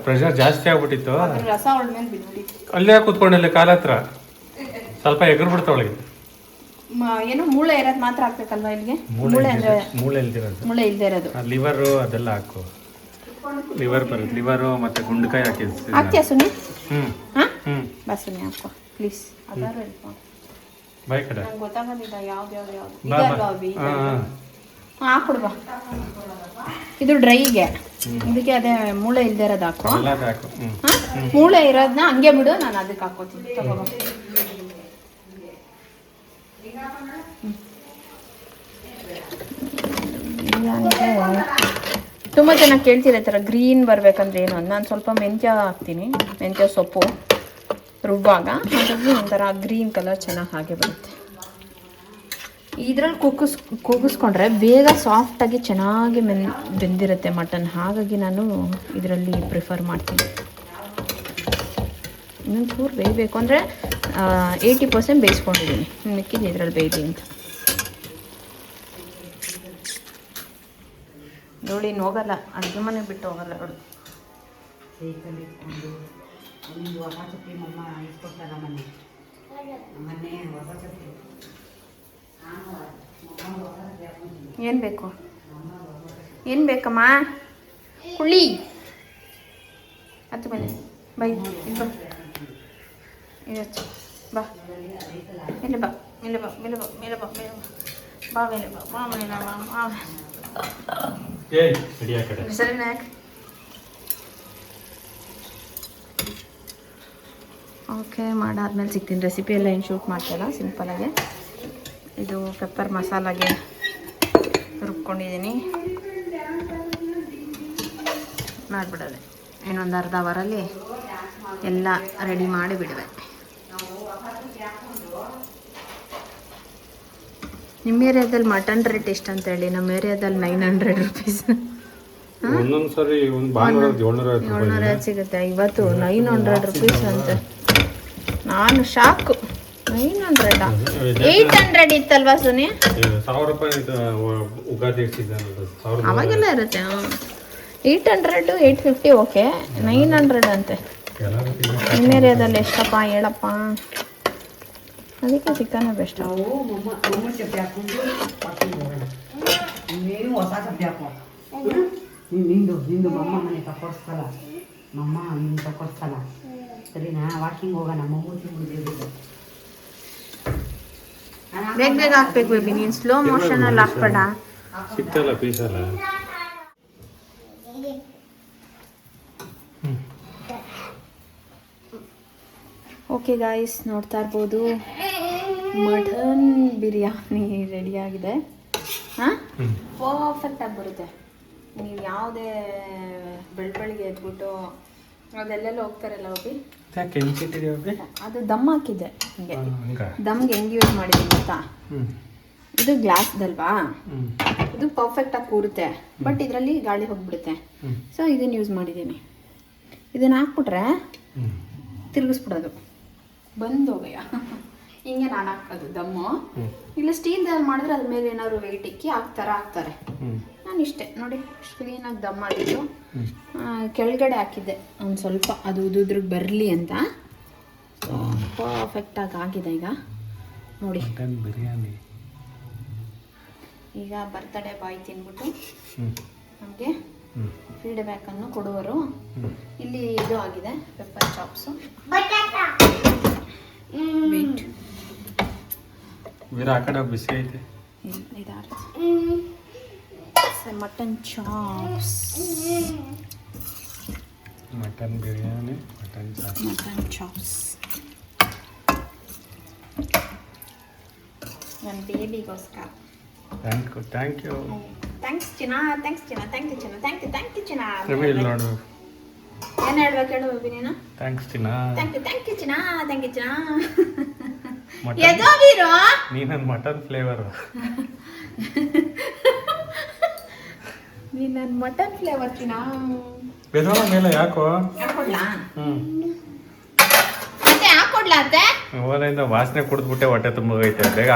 S2: ಪ್ರೆಷರ್ ಜಾಸ್ತಿ ಆಗ್ಬಿಟ್ಟಿತ್ತು.
S1: ರಸ ಅವಳ ಮೇಲೆ ಬಿದ್ಬಿಟ್ಟಿತ್ತು.
S2: ಅಲ್ಲೇ ಕೂತ್ಕೊಂಡಿಲ್ಲ ಕಾಲ ಹತ್ರ, ಸ್ವಲ್ಪ ಎಗರ್ ಬಿಡ್ತಾವಳಿಗೆ.
S1: ಏನೋ ಮೂಳೆ ಇರೋದು ಮಾತ್ರ ಹಾಕ್ಬೇಕಲ್ವಾ ಇಲ್ಲಿಗೆ? ಮೂಳೆ ಅಂದ್ರೆ
S2: ಮೂಳೆ ಇಲ್ದಿರೋದು,
S1: ಮೂಳೆ ಇಲ್ದೇ ಇರೋದು.
S2: ಲಿವರು ಅದೆಲ್ಲ ಹಾಕು. ಲಿವರ್ ಬರುತ್ತೆ, ಲಿವರು ಮತ್ತೆ ಗುಂಡ್ಕಾಯಿ ಹಾಕಿದ್ವಿ.
S1: ಹಾಕ್ತೀಯಾ ಸುನಿ?
S2: ಹ್ಮ್
S1: ಬಾ ಸುನಿ ಹಾಕೋ ಪ್ಲೀಸ್. ಅದಾರು
S2: ಬಾಯ್ ಕಡೆ
S1: ನಂಗೆ ಗೊತ್ತಾಗೋದಿಲ್ಲ ಯಾವ್ದು.
S2: ಬಾ ಬಾ.
S1: ಹಾಕ್ಬಿಡು ಬಾ. ಇದು ಡ್ರೈಗೆ, ಇದಕ್ಕೆ ಅದೇ ಮೂಳೆ ಇಲ್ದೇ ಇರೋದು ಹಾಕು.
S2: ಹಾಕು.
S1: ಮೂಳೆ ಇರೋದನ್ನ ಹಂಗೆ ಬಿಡು, ನಾನು ಅದಕ್ಕೆ ಹಾಕೋತೀನಿ. ತಗೋ. ತುಂಬ ಜನ ಕೇಳ್ತೀರ ಈ ಥರ ಗ್ರೀನ್ ಬರಬೇಕಂದ್ರೆ ಏನು ಅಂತ. ನಾನು ಸ್ವಲ್ಪ ಮೆಂತ್ಯ ಹಾಕ್ತೀನಿ, ಮೆಂತ್ಯ ಸೊಪ್ಪು ರುಬ್ಬಾಗ, ಹಾಗಾಗಿ ಒಂಥರ ಗ್ರೀನ್ ಕಲರ್ ಚೆನ್ನಾಗಿ ಹಾಗೆ ಬರುತ್ತೆ. ಇದ್ರಲ್ಲಿ ಕೂಗಿಸ್ಕೊಂಡ್ರೆ ಬೇಗ ಸಾಫ್ಟಾಗಿ ಚೆನ್ನಾಗಿ ಬೆಂದಿರುತ್ತೆ ಮಟನ್, ಹಾಗಾಗಿ ನಾನು ಇದರಲ್ಲಿ ಪ್ರಿಫರ್ ಮಾಡ್ತೀನಿ. ಇನ್ನೊಂದು ಚೂರು ಬೇಯಬೇಕು ಅಂದರೆ 80% ಬೇಯಿಸ್ಕೊಂಡಿದ್ದೀನಿ, ಮಿಕ್ಕಿದ್ದು ಇದರಲ್ಲಿ ಬೇಯ್ದು ಅಂತ. ನೋಡಿ ಹೋಗಲ್ಲ, ಅಡುಗೆ ಮನೆ ಬಿಟ್ಟು ಹೋಗಲ್ಲ ನೋಡಿ. ಏನು ಬೇಕು? ಏನು ಬೇಕಮ್ಮ? ಕುಳ್ಳಿ ಹತ್ತು ಬನ್ನಿ ಬೈ. ಇಲ್ಲಿ ಬಾ, ಇದು ಬಾ, ಇಲ್ಲಿ ಬಾ, ಇಲ್ಲಿ ಬಾ, ಮೇಲೆ ಬಾ, ಮೇಲೆ ಬಾ, ಮೇಲೆ ಬಾ, ಬಾ ಮೇಲೆ ಬಾ, ಬಾ ಮೇಲೆ ಬಾ,
S2: ಏಯ್ ಹಿಡಿಯ ಕಡೆ
S1: ಸರಿನಾ? ಓಕೆ, ಮಾಡಾದ್ಮೇಲೆ ಸಿಗ್ತೀನಿ. ರೆಸಿಪಿ ಎಲ್ಲ ಏನು ಶೂಟ್ ಮಾಡ್ತಾಯಿಲ್ಲ, ಸಿಂಪಲಾಗೆ ಇದು ಪೆಪ್ಪರ್ ಮಸಾಲಾಗೆ ರುಬ್ಕೊಂಡಿದ್ದೀನಿ. ಮಾಡಿಬಿಡೋದೆ ಇನ್ನೊಂದು ಅರ್ಧ ಅವರಲ್ಲಿ ಎಲ್ಲ ರೆಡಿ ಮಾಡಿ ಬಿಡುವೆ. ನಿಮ್ಮ ಏರಿಯಾದಲ್ಲಿ ಮಟನ್ ರೇಟ್ ಎಷ್ಟು ಅಂತ ಹೇಳಿ? ನಮ್ಮ ಏರಿಯಾದಲ್ಲಿ 900 ರುಪೀಸ್.
S2: ಒಂದೊಂದು ಸರಿ ಒಂದು ಭಾನುವಾರ
S1: 750 ಸಿಗುತ್ತೆ. ಇವತ್ತು 900 ರುಪೀಸ್ ಅಂತೆ. ನಾನು ಶಾಕು. 900 800 ಇತ್ತಲ್ವಾ ಸುನಿ?
S2: 1000 ರೂಪಾಯಿ ಉಗಾದಿ ಸೀಸನ್
S1: ಅವಾಗೆಲ್ಲ ಇರುತ್ತೆ. 800 850 ಓಕೆ, 900 ಅಂತೆ. ನಿಮ್ಮ ಏರಿಯಾದಲ್ಲಿ ಎಷ್ಟಪ್ಪ ಹೇಳಪ್ಪ? ಅದಕ್ಕೆ ಚಿಕನ್ ಬೆಸ್ಟ್.
S3: ಚಪ್ಪಲಿ ಹಾಕೊಂಡು ನೀನು ಹೊಸ ಚಪ್ಪಲಿ ಹಾಕೋ. ನಿಂದು ಮಮ್ಮ ಮನೆ ತಕೊಡ್ಸ್ತಲ್ಲ, ಮಮ್ಮ ನಿನ್ನ ತಕೊಡ್ಸ್ತಲ್ಲ. ಸರಿನಾ? ವಾಕಿಂಗ್ ಹೋಗೋಣ. ಮಮ್ಮೂತಿ ಮುಂದೆ
S1: ಬೇಗ ಬೇಗ ಹಾಕ್ಬೇಕು ಬೇಬಿ. ನೀನು ಸ್ಲೋ ಮೋಷನಲ್ಲಿ ಹಾಕ್ಬೇಡ.
S2: ಸಿಕ್ತಲ್ಲ ಪೀಸಲ್ಲ.
S1: ಓಕೆ ಗಾಯ್ಸ್, ನೋಡ್ತಾ ಇರ್ಬೋದು ಮಟನ್ ಬಿರಿಯಾನಿ ರೆಡಿಯಾಗಿದೆ. ಹಾಂ, ಪರ್ಫೆಕ್ಟಾಗಿ ಬರುತ್ತೆ. ನೀವು ಯಾವುದೇ ಬೆಳಗ್ಗೆ ಎದ್ಬಿಟ್ಟು ಅದೆಲ್ಲೆಲ್ಲ ಹೋಗ್ತಾರಲ್ಲ ಒಬ್ಬಿ, ಅದು ದಮ್ ಹಾಕಿದ್ದೆ. ಹಿಂಗೆ ದಮ್ಗೆ ಹೆಂಗೆ ಯೂಸ್ ಮಾಡಿದ್ದೀನಿ ಗೊತ್ತಾ? ಇದು ಗ್ಲಾಸ್ದಲ್ವಾ, ಇದು ಪರ್ಫೆಕ್ಟಾಗಿ ಕೂರುತ್ತೆ. ಬಟ್ ಇದರಲ್ಲಿ ಗಾಳಿ ಹೋಗ್ಬಿಡುತ್ತೆ. ಸೊ ಇದನ್ನು ಯೂಸ್ ಮಾಡಿದ್ದೀನಿ. ಇದನ್ನು ಹಾಕ್ಬಿಟ್ರೆ ತಿರುಗಿಸ್ಬಿಡೋದು, ಬಂದೋಗಯ್ಯ. ಹಿಂಗೆ ನಾನು ಹಾಕೋದು ದಮ್ಮು. ಇಲ್ಲ ಸ್ಟೀಲ್ದಲ್ಲಿ ಮಾಡಿದ್ರೆ ಅದ್ರ ಮೇಲೆ ಏನಾದ್ರು ವೆಯ್ಟ್ ಇಕ್ಕಿ ಹಾಕ್ತಾರೆ. ನಾನು ಇಷ್ಟೇ ನೋಡಿ, ಕ್ಲೀನಾಗಿ ದಮ್ ಆಗಿದ್ದು. ಕೆಳಗಡೆ ಹಾಕಿದ್ದೆ ಒಂದು ಸ್ವಲ್ಪ, ಅದು ಉದುದ್ರಿಗೆ ಬರಲಿ ಅಂತ. ಪರ್ಫೆಕ್ಟಾಗಿ ಆಗಿದೆ ಈಗ ನೋಡಿ.
S2: ಬಿರಿಯಾನಿ
S1: ಈಗ ಬರ್ತಡೇ ಬಾಯ್ ತಿನ್ಬಿಟ್ಟು ನಮಗೆ ಫೀಡ್ಬ್ಯಾಕನ್ನು ಕೊಡುವರು. ಇಲ್ಲಿ ಇದು ಆಗಿದೆ ಪೆಪ್ಪರ್ ಚಾಪ್ಸು. ವೇಟ್,
S2: ಆ ಕಡೆ ಬಿಸಿ ಐತೆ.
S1: Mutton chops,
S2: mutton biryani, mutton
S1: chops ನನ್ನ ಬೇಬಿಗೋಸ್ಕರ.
S2: ಥ್ಯಾಂಕ್ ಯು
S1: ಥ್ಯಾಂಕ್ಸ್ ಚಿನ್ನ. ಥ್ಯಾಂಕ್ ಯು ಚಿನ್ನ.
S2: ನೋಡು
S1: ಏನು ಹೇಳ್ಬೇಕು ಹೇಳು ಬೇಬಿ ನೀನು?
S2: ಥ್ಯಾಂಕ್ಸ್ ಚಿನ್ನ.
S1: ಥ್ಯಾಂಕ್ ಯು ಚಿನ್ನ. ಎದೋ ವೀರು,
S2: ನೀ ನನ್ನ ಮಟನ್ ಫ್ಲೇವರ್.
S1: ನೀನು ನನ್ನ ಮಟನ್ ಫ್ಲೇವರ್ ಚಿನ್ನ.
S2: ಬೆದೋಳ ಮೇಲೆ ಯಾಕೋ
S1: ಹಾಕೊಡ್ಲಾ? ಮತ್ತೆ ಹಾಕೊಡ್ಲಾ ಅತ್ತೆ?
S2: ಓಲೆಯಿಂದ ವಾಸನೆ ಕುಡಿದ್ಬಿಟ್ಟೆ, ಹೊಟ್ಟೆ ತುಂಬೈತೆ. ಬೇಗ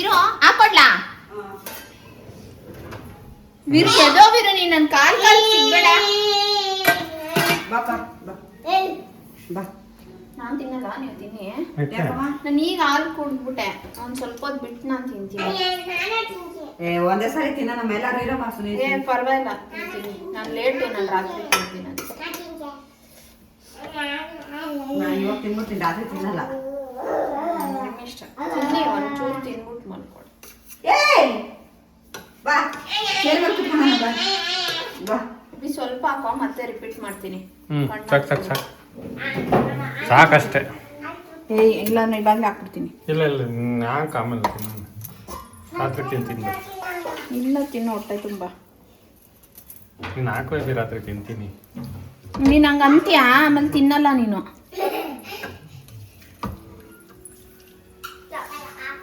S1: ಇರೋ ಹಾಕೊಡ್ಲಾ? ವೀರು ಎದೋ ವೀರು, ನೀನು ನನ್ನ ಕಾಲ್ ಸಿಗ್ಬೇಡ. ನಾನು ತಿನ್ನಲ್ಲ, ನೀವು ತಿನ್ನಿ. ನಾನು ಈಗ ಹಾಲು ಕುಡಿದ್ಬಿಟ್ಟೆ, ಒಂದು ಸ್ವಲ್ಪ ಹೊತ್ತು ಬಿಟ್ಟು ನಾನು ತಿಂತೀನಿ.
S3: ಒಂದೇ ಸರಿ ತಿನ್ನ, ನಮ್ಮೆಲ್ಲರೂ ಇರೋ ಮಾಸು.
S1: ಪರವಾಗಿಲ್ಲ, ತಿಂತೀನಿ. ನಾನು ಲೇಟು, ನಾನು ರಾತ್ರಿ ತಿಂತೀನಿ.
S3: ನಾನು ಇವಾಗ ತಿನ್ಬಿಡ್ತೀನಿ, ರಾತ್ರಿ ತಿನ್ನಲ್ಲ.
S1: ಇಷ್ಟ ತಿನ್ನಿ, ಒಂಚೂರು ತಿನ್ಬಿಟ್ಟು ಮಲ್ಕೊಡಿ. ಸ್ವಲ್ಪ ಹಾಕೋ, ಮತ್ತೆ ರಿಪೀಟ್ ಮಾಡ್ತೀನಿ.
S2: ಸಾಕಷ್ಟೇ.
S1: ಇಲ್ಲ ನಾನು ಇವಾಗಲೇ ಹಾಕ್ಬಿಡ್ತೀನಿ.
S2: ಇಲ್ಲ ನಾಲ್ಕು ಆಮೇಲೆ ರಾತ್ರಿ ತಿಂತೀನಿ.
S1: ಇಲ್ಲ ತಿನ್ನು, ಹೊಟ್ಟೆ ತುಂಬ.
S2: ನೀನು ಹಾಕೋದಿ ರಾತ್ರಿ ತಿಂತೀನಿ.
S1: ನೀನು ಹಂಗೆ ಅಂತೀಯಾ, ಆಮೇಲೆ ತಿನ್ನಲ್ಲ ನೀನು.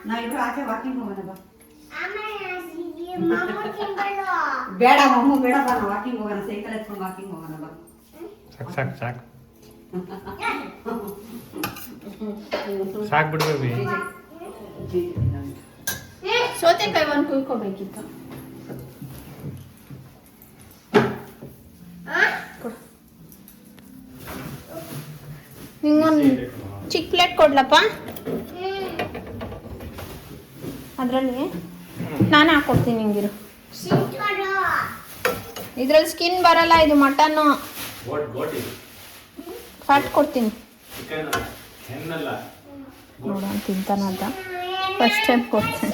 S3: ನಾವಿಬ್ರು ಆಚೆ ವಾಕಿಂಗ್ ಹೋಗೋಣ ಬಾ. ಬೇಡ ಮಮ್ಮು, ಬೇಡ ಬಾ, ನಾವು ವಾಕಿಂಗ್ ಹೋಗೋಣ. ಸೈಕಲ್ ಎತ್ಕೊಂಡು ವಾಕಿಂಗ್ ಹೋಗೋಣ ಬಾ.
S2: ಸಾಕು ಸಾಕು ಬಿಡು ಬೇಬಿ.
S1: ಸೌತೆಕಾಯಿ ಒಂದು ಕುಯ್ಕೋಬೇಕಿತ್ತು. ನಿಂಗೊಂದು ಚಿಕ್ಕ ಪ್ಲೇಟ್ ಕೊಡ್ಲಪ್ಪ. ಅದರಲ್ಲಿ ನಾನೇ ಹಾಕ್ಕೊಡ್ತೀನಿ ನಿಂಗಿರು. ಇದ್ರಲ್ಲಿ ಸ್ಕಿನ್ ಬರಲ್ಲ, ಇದು ಮಟನ್ನು. ಫ್ಯಾಟ್ ಕೊಡ್ತೀನಿ ನೋಡ, ತಿಂತಾನ ಅಂತ ಫಸ್ಟ್ ಟೈಮ್ ಕೊಡ್ತೀನಿ.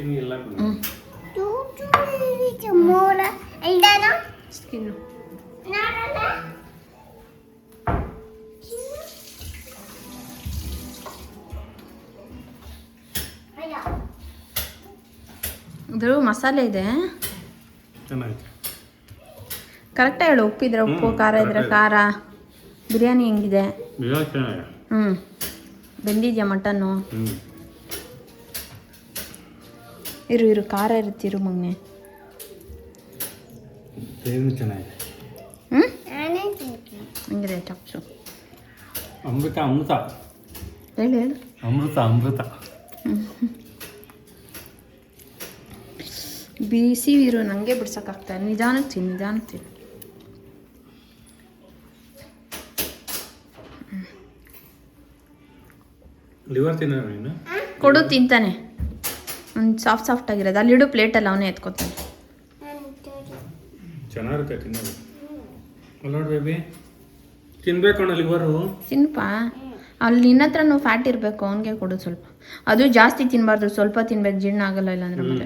S2: ಚಿನ್ನಿ ಎಲ್ಲ
S1: ಸ್ಕಿನ್ನು ಇದ್ರ ಮಸಾಲೆ ಇದೆ
S2: ಚೆನ್ನಾಗಿದೆ.
S1: ಕರೆಕ್ಟಾಗಿ ಹೇಳು. ಉಪ್ಪಿದ್ರೆ ಉಪ್ಪು, ಖಾರ ಇದ್ರೆ ಖಾರ. ಬಿರಿಯಾನಿ ಹೆಂಗಿದೆ?
S2: ಚೆನ್ನಾಗಿದೆ.
S1: ಬೆಂದಿದ್ಯಾ ಮಟನ್ನು? ಇರು ಖಾರ ಇರುತ್ತೆ, ಇರು ಮಗ್ನೆ.
S2: ಚೆನ್ನಾಗಿದೆ.
S1: ಹಂಗಿದೆ ಚಪ್ಸು.
S2: ಅಮೃತ
S1: ಹೇಳು.
S2: ಅಮೃತ.
S1: ಬಿಸಿ ಇರು, ನನಗೆ ಬಿಡ್ಸೋಕ್ಕಾಗ್ತಾ. ನಿಧಾನಕ್ಕೆ ತಿನ್ನು.
S2: ಲಿವರ್ ತಿನ್ನೋ ನೀನು?
S1: ಕೊಡು, ತಿಂತಾನೆ. ಒಂದು ಸಾಫ್ಟ್ ಆಗಿರೋದು ಅಲ್ಲಿಡು ಪ್ಲೇಟಲ್ಲಿ, ಅವನೇ ಎತ್ಕೊತಾನೆ.
S2: ಚೆನ್ನಾಗಿರುತ್ತೆ ತಿನ್ನೋದು. ನೋಡಿ ಬೇಬಿ, ತಿನ್ಬೇಕಣ್ಣ ಲಿವರು.
S1: ತಿನ್ನಪ್ಪ. ಅಲ್ಲಿ ನಿನ್ನ ಹತ್ರನೂ ಫ್ಯಾಟ್ ಇರಬೇಕು, ಅವನಿಗೆ ಕೊಡು ಸ್ವಲ್ಪ. ಅದು ಜಾಸ್ತಿ ತಿನ್ನಬಾರ್ದು, ಸ್ವಲ್ಪ ತಿನ್ಬೇಕು, ಜೀರ್ಣ ಆಗಲ್ಲ ಇಲ್ಲ ಅಂದ್ರೆ ಮೇಲೆ.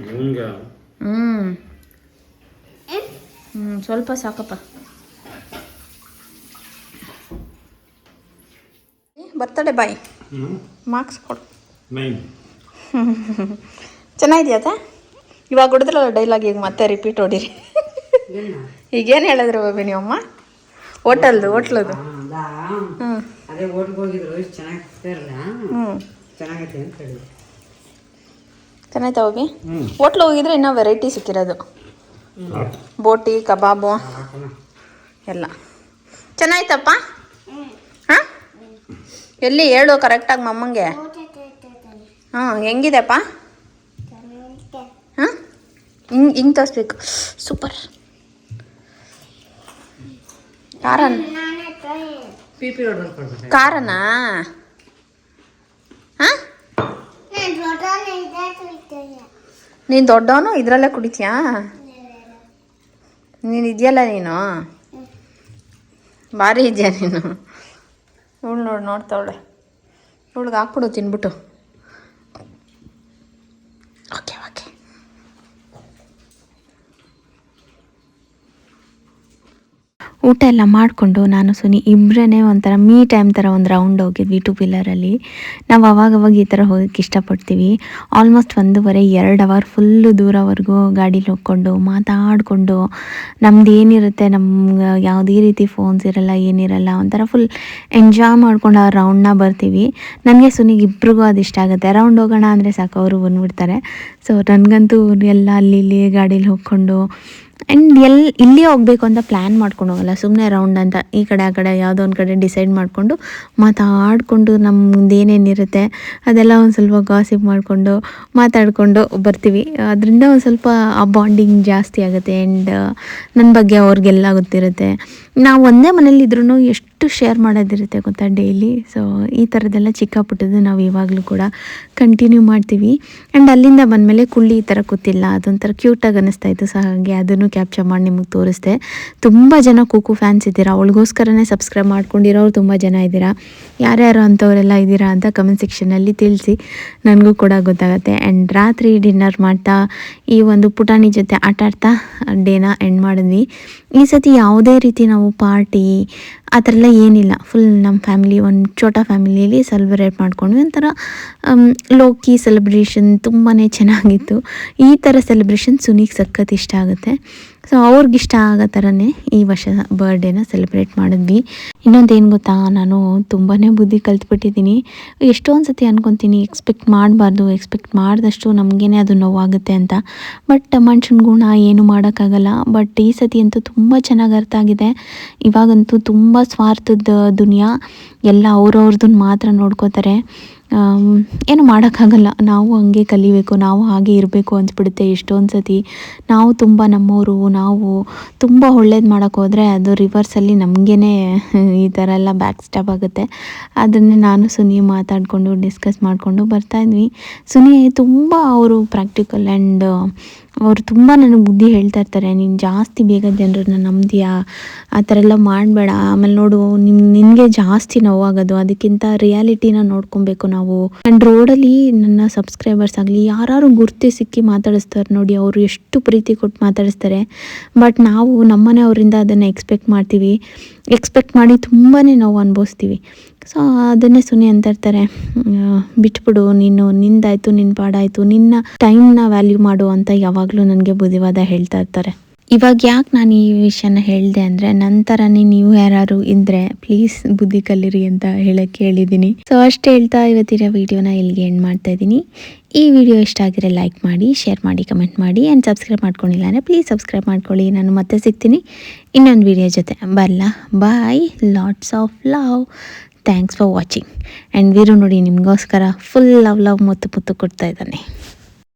S1: ಸ್ವಲ್ಪ ಸಾಕಪ್ಪ. ಬರ್ತಡೆ ಬಾಯ್, ಮಾರ್ಕ್ಸ್ ಕೊಡು.
S2: 9.
S1: ಚೆನ್ನಾಗಿದೆಯಾ? ಇವಾಗ ಹೊಡೆದ್ರಲ್ಲ ಡೈಲಾಗ್, ಈಗ ಮತ್ತೆ ರಿಪೀಟ್ ಹೊಡೀರಿ. ಈಗೇನು ಹೇಳಿದ್ರು ಬಾಬಿ ನೀವಮ್ಮ? ಹೋಟೆಲ್ದು.
S3: ಅದೇ ಹೋಟ್ಲ್ಗೆ ಹೋಗಿದ್ರು, ಚೆನ್ನಾಗೈತೆ ಅಂತ ಹೇಳಿದ್ರು.
S1: ಚೆನ್ನಾಯ್ತಾ ಬಾಬಿ? ಹೋಟ್ಲ್ ಹೋಗಿದ್ರೆ ಇನ್ನೂ ವೆರೈಟಿ ಸಿಕ್ಕಿರೋದು. ಬೋಟಿ, ಕಬಾಬು ಎಲ್ಲ ಚೆನ್ನಾಯ್ತಪ್ಪ. ಹಾಂ, ಎಲ್ಲಿ ಹೇಳು ಕರೆಕ್ಟಾಗಿ ಮಮ್ಮಂಗೆ. ಹೆಂಗಿದೆಪ್ಪ? ಹಾಂ, ಹಿಂಗೆ ತೋರಿಸ್ಬೇಕು. ಸೂಪರ್. ಕಾರನಾ? ಹಾಂ, ನೀನು ದೊಡ್ಡವನು ಇದರಲ್ಲೇ ಕುಡಿತೀಯಾ? ನೀನು ಇದೆಯಲ್ಲ, ನೀನು ಭಾರಿ ಇದೆಯಾ ನೀನು. ಇವಳು ನೋಡ್ತಾವಳೆ. ಇವಳಿಗೆ ಹಾಕ್ಬಿಡು ತಿನ್ಬಿಟ್ಟು. ಓಕೆ. ಊಟ ಎಲ್ಲ ಮಾಡಿಕೊಂಡು ನಾನು ಸುನಿ ಇಬ್ಬರೇ ಒಂಥರ ಮೀ ಟೈಮ್ ಥರ ಒಂದು ರೌಂಡ್ ಹೋಗಿದ್ವಿ 2 ವೀಲರಲ್ಲಿ. ನಾವು ಅವಾಗವಾಗ ಈ ಥರ ಹೋಗೋಕ್ಕೆ ಇಷ್ಟಪಡ್ತೀವಿ. ಆಲ್ಮೋಸ್ಟ್ 1.5-2 ಅವರ್ ಫುಲ್ಲು ದೂರವರೆಗೂ ಗಾಡೀಲಿ ಹೋಗ್ಕೊಂಡು ಮಾತಾಡಿಕೊಂಡು, ನಮ್ದು ಏನಿರುತ್ತೆ, ನಮ್ಗೆ ಯಾವುದೇ ರೀತಿ ಫೋನ್ಸ್ ಇರಲ್ಲ, ಏನಿರಲ್ಲ, ಒಂಥರ ಫುಲ್ ಎಂಜಾಯ್ ಮಾಡ್ಕೊಂಡು ಆ ರೌಂಡ್ನ ಬರ್ತೀವಿ. ನನಗೆ ಸುನಿಗೆ ಇಬ್ರಿಗೂ ಅದು ಇಷ್ಟ ಆಗುತ್ತೆ. ರೌಂಡ್ ಹೋಗೋಣ ಅಂದರೆ ಸಾಕು, ಅವರು ಬಂದುಬಿಡ್ತಾರೆ. ಸೊ ನನಗಂತೂ ಎಲ್ಲ ಅಲ್ಲಿ ಗಾಡೀಲಿ ಹೋಗ್ಕೊಂಡು ಆ್ಯಂಡ್ ಇಲ್ಲಿ ಹೋಗಬೇಕು ಅಂತ ಪ್ಲ್ಯಾನ್ ಮಾಡ್ಕೊಂಡು ಹೋಗಲ್ಲ, ಸುಮ್ಮನೆ ರೌಂಡ್ ಅಂತ ಈ ಕಡೆ ಆ ಕಡೆ ಯಾವುದೋ ಒಂದು ಕಡೆ ಡಿಸೈಡ್ ಮಾಡಿಕೊಂಡು ಮಾತಾಡಿಕೊಂಡು ನಮ್ದು ಏನೇನಿರುತ್ತೆ ಅದೆಲ್ಲ ಒಂದು ಸ್ವಲ್ಪ ಗಾಸಿಪ್ ಮಾಡಿಕೊಂಡು ಮಾತಾಡಿಕೊಂಡು ಬರ್ತೀವಿ. ಅದರಿಂದ ಒಂದು ಸ್ವಲ್ಪ ಆ ಬಾಂಡಿಂಗ್ ಜಾಸ್ತಿ ಆಗುತ್ತೆ. ಆ್ಯಂಡ್ ನನ್ನ ಬಗ್ಗೆ ಅವ್ರಿಗೆಲ್ಲ ಗೊತ್ತಿರುತ್ತೆ. ನಾವು ಒಂದೇ ಮನೇಲಿದ್ರೂ ಎಷ್ಟು ಶೇರ್ ಮಾಡೋದಿರುತ್ತೆ ಗೊತ್ತಾ ಡೈಲಿ. ಸೊ ಈ ಥರದ್ದೆಲ್ಲ ಚಿಕ್ಕ ಪುಟ್ಟದ್ದು ನಾವು ಇವಾಗಲೂ ಕೂಡ ಕಂಟಿನ್ಯೂ ಮಾಡ್ತೀವಿ. ಆ್ಯಂಡ್ ಅಲ್ಲಿಂದ ಬಂದಮೇಲೆ ಕುಳ್ಳಿ ಈ ಥರ ಕೂತಿಲ್ಲ, ಅದೊಂಥರ ಕ್ಯೂಟಾಗಿ ಅನ್ನಿಸ್ತಾ ಇತ್ತು. ಸೊ ಹಾಗೆ ಅದನ್ನು ಕ್ಯಾಪ್ಚರ್ ಮಾಡಿ ನಿಮಗೆ ತೋರಿಸ್ದೆ. ತುಂಬ ಜನ ಕೂಕು ಫ್ಯಾನ್ಸ್ ಇದ್ದೀರಾ, ಅವಳಿಗೋಸ್ಕರನೇ ಸಬ್ಸ್ಕ್ರೈಬ್ ಮಾಡ್ಕೊಂಡಿರೋರು ತುಂಬ ಜನ ಇದ್ದೀರಾ. ಯಾರ್ಯಾರು ಅಂಥವರೆಲ್ಲ ಇದ್ದೀರಾ ಅಂತ ಕಮೆಂಟ್ ಸೆಕ್ಷನಲ್ಲಿ ತಿಳಿಸಿ, ನನಗೂ ಕೂಡ ಗೊತ್ತಾಗುತ್ತೆ. ಆ್ಯಂಡ್ ರಾತ್ರಿ ಡಿನ್ನರ್ ಮಾಡ್ತಾ ಈ ಒಂದು ಪುಟಾಣಿ ಜೊತೆ ಆಟ ಆಡ್ತಾ ಡೇನ ಎಂಡ್ ಮಾಡಿದ್ವಿ. ಈ ಸತಿ ಯಾವುದೇ ರೀತಿ ನಾವು ಪಾರ್ಟಿ ಆ ಥರ ಎಲ್ಲ ಏನಿಲ್ಲ. ಫುಲ್ ನಮ್ಮ ಫ್ಯಾಮಿಲಿ, ಒಂದು ಛೋಟಾ ಫ್ಯಾಮಿಲಿಯಲ್ಲಿ ಸೆಲೆಬ್ರೇಟ್ ಮಾಡ್ಕೊಂಡ್ವಿ. ಒಂಥರ ಲೋಕಿ ಸೆಲೆಬ್ರೇಷನ್ ತುಂಬಾ ಚೆನ್ನಾಗಿತ್ತು. ಈ ಥರ ಸೆಲೆಬ್ರೇಷನ್ ಸುನಿಗೆ ಸಖತ್ ಇಷ್ಟ ಆಗುತ್ತೆ. ಸೊ ಅವ್ರಿಗಿಷ್ಟ ಆಗೋ ಥರನೇ ಈ ವರ್ಷ ಬರ್ಡೇನ ಸೆಲೆಬ್ರೇಟ್ ಮಾಡಿದ್ವಿ. ಇನ್ನೊಂದು ಏನು ಗೊತ್ತಾ, ನಾನು ತುಂಬಾ ಬುದ್ಧಿ ಕಲ್ತ್ಬಿಟ್ಟಿದ್ದೀನಿ. ಎಷ್ಟೊಂದು ಸತಿ ಅನ್ಕೊತೀನಿ ಎಕ್ಸ್ಪೆಕ್ಟ್ ಮಾಡಬಾರ್ದು, ಎಕ್ಸ್ಪೆಕ್ಟ್ ಮಾಡಿದಷ್ಟು ನಮಗೇನೆ ಅದು ನೋವಾಗುತ್ತೆ ಅಂತ. ಬಟ್ ಮನುಷ್ಯನ ಗುಣ ಏನು ಮಾಡೋಕ್ಕಾಗಲ್ಲ. ಬಟ್ ಈ ಸತಿ ಅಂತೂ ತುಂಬ ಚೆನ್ನಾಗಿ ಅರ್ಥ ಆಗಿದೆ. ಇವಾಗಂತೂ ತುಂಬ ಸ್ವಾರ್ಥದ ದುನಿಯಾ, ಎಲ್ಲ ಅವ್ರವ್ರದನ್ನ ಮಾತ್ರ ನೋಡ್ಕೋತಾರೆ. ಏನು ಮಾಡೋಕ್ಕಾಗಲ್ಲ. ನಾವು ಹಂಗೆ ಕಲಿಬೇಕು, ನಾವು ಹಾಗೆ ಇರಬೇಕು ಅನ್ಸ್ಬಿಡುತ್ತೆ ಎಷ್ಟೊಂದು ಸತಿ. ನಾವು ತುಂಬ ನಮ್ಮವರು, ನಾವು ತುಂಬ ಒಳ್ಳೇದು ಮಾಡೋಕ್ಕೆ ಹೋದರೆ ಅದು ರಿವರ್ಸಲ್ಲಿ ನಮಗೇ ಈ ಥರ ಎಲ್ಲ ಬ್ಯಾಕ್ ಸ್ಟಾಪ್ ಆಗುತ್ತೆ. ಅದನ್ನೇ ನಾನು ಸುನಿ ಮಾತಾಡಿಕೊಂಡು ಡಿಸ್ಕಸ್ ಮಾಡಿಕೊಂಡು ಬರ್ತಾಯಿದ್ವಿ. ಸುನಿ ತುಂಬ ಅವರು ಪ್ರಾಕ್ಟಿಕಲ್ ಆ್ಯಂಡ್ ಅವರು ತುಂಬ ನನಗೆ ಬುದ್ಧಿ ಹೇಳ್ತಾ ಇರ್ತಾರೆ. ನೀನು ಜಾಸ್ತಿ ಬೇಗ ಜನರನ್ನ ನಂಬ್ತೀಯಾ, ಆ ಥರ ಎಲ್ಲ ಮಾಡಬೇಡ, ಆಮೇಲೆ ನೋಡು ನಿನಗೆ ಜಾಸ್ತಿ ನೋವಾಗೋದು, ಅದಕ್ಕಿಂತ ರಿಯಾಲಿಟಿನ ನೋಡ್ಕೊಬೇಕು ನಾವು. ಆ್ಯಂಡ್ ರೋಡಲ್ಲಿ ನನ್ನ ಸಬ್ಸ್ಕ್ರೈಬರ್ಸ್ ಆಗಲಿ ಯಾರು ಗುರ್ತಿ ಸಿಕ್ಕಿ ಮಾತಾಡಿಸ್ತಾರೆ ನೋಡಿ, ಅವರು ಎಷ್ಟು ಪ್ರೀತಿ ಕೊಟ್ಟು ಮಾತಾಡಿಸ್ತಾರೆ. ಬಟ್ ನಾವು ನಮ್ಮನೆಯವರಿಂದ ಅದನ್ನು ಎಕ್ಸ್ಪೆಕ್ಟ್ ಮಾಡ್ತೀವಿ, ಎಕ್ಸ್ಪೆಕ್ಟ್ ಮಾಡಿ ತುಂಬಾ ನಾವು ಅನುಭವಿಸ್ತೀವಿ. ಸೊ ಅದನ್ನೇ ಸುನಿ ಅಂತ ಇರ್ತಾರೆ, ಬಿಟ್ಬಿಡು, ನೀನು ನಿಂದಾಯಿತು, ನಿನ್ನ ಪಾಡಾಯಿತು, ನಿನ್ನ ಟೈಮ್ನ ವ್ಯಾಲ್ಯೂ ಮಾಡು ಅಂತ ಯಾವಾಗಲೂ ನನಗೆ ಬುದ್ಧಿವಾದ ಹೇಳ್ತಾ ಇರ್ತಾರೆ. ಇವಾಗ ಯಾಕೆ ನಾನು ಈ ವಿಷಯನ ಹೇಳಿದೆ ಅಂದರೆ, ನಂತರನೇ ನೀವು ಯಾರು ಇದ್ದರೆ ಪ್ಲೀಸ್ ಬುದ್ಧಿ ಕಲೀರಿ ಅಂತ ಹೇಳಕ್ಕೆ ಹೇಳಿದ್ದೀನಿ. ಸೊ ಅಷ್ಟು ಹೇಳ್ತಾ ಇವತ್ತಿನ ವೀಡಿಯೋನ ಇಲ್ಲಿಗೆ ಎಂಡ್ ಮಾಡ್ತಾ ಇದ್ದೀನಿ. ಈ ವಿಡಿಯೋ ಇಷ್ಟ ಆಗಿದ್ರೆ ಲೈಕ್ ಮಾಡಿ, ಶೇರ್ ಮಾಡಿ, ಕಮೆಂಟ್ ಮಾಡಿ ಆ್ಯಂಡ್ ಸಬ್ಸ್ಕ್ರೈಬ್ ಮಾಡ್ಕೊಂಡಿಲ್ಲ ಅಂದರೆ ಪ್ಲೀಸ್ ಸಬ್ಸ್ಕ್ರೈಬ್ ಮಾಡ್ಕೊಳ್ಳಿ. ನಾನು ಮತ್ತೆ ಸಿಗ್ತೀನಿ ಇನ್ನೊಂದು ವಿಡಿಯೋ ಜೊತೆ. ಬರಲ್ಲ, bye, lots of love, thanks for watching. And Veeru ನೋಡಿ ನಿಮಗೋಸ್ಕರ ಫುಲ್ ಲವ್ ಮುತ್ತು ಕೊಡ್ತಾ ಇದ್ದಾನೆ.